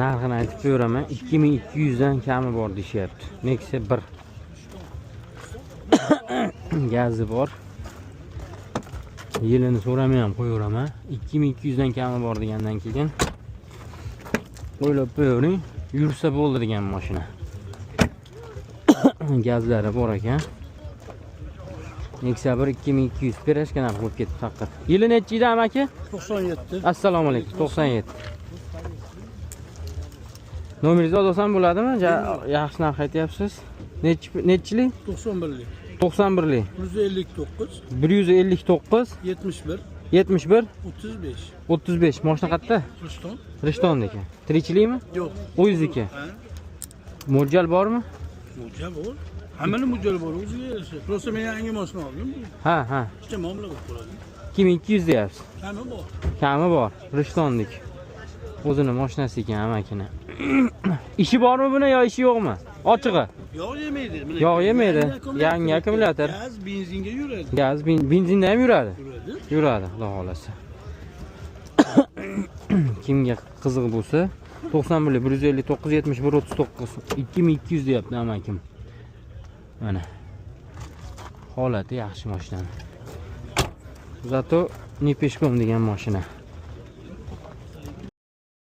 Narxini aytib qo'yaraman. 2200 dan kami bor deyapti. Nexia 1. Gazi bor. Yilini so'ramay ham qo'yaveraman. 2200 dan kami bor degandan keyin o'ylab qo'yavering, yursa bo'ldi degan mashina. Gazlari bor ekan. Nexia 1 2200 berashga narx bo'lib ketdi faqat. Yili necha yil amaki? 97. Assalomu alaykum. 97. Nomeringizni olsam bo'ladimi? Yaxshi narx aytyapsiz. Nechchilik? 91lik. 91lik. 159. 159 71. 71 35. 35. Mashina qayerda? Rishton. Rishtonniki. Tirikchilikmi? Yo'q. O'zizniki. Mo'ljal bormi? Mo'ljal bor. Hammani mo'ljal bor. O'ziga yarasha. Prosta men yangi mashina oldim. Ha. Kecha muomala qilib qo'yadi. 2200 deyapsiz. Kami bor. Kami bor. Rishtonnlik. O'zini mashinasi ekan amakini. Ishi bormi buni yo ishi yo'qmi? Ochig'i. Yog' yemaydi. Yog' yemaydi. Yangi akkumulyator. Gaz benzinga yuradi. Gaz benzinda ham yuradi. Yuradi. Yuradi, xudo xolasa. Kimga qiziq bo'lsa, 91 159 71 39 2200 deyapti amakim. Mana. Holati yaxshi mashina. Zato ne peshkom degan mashina.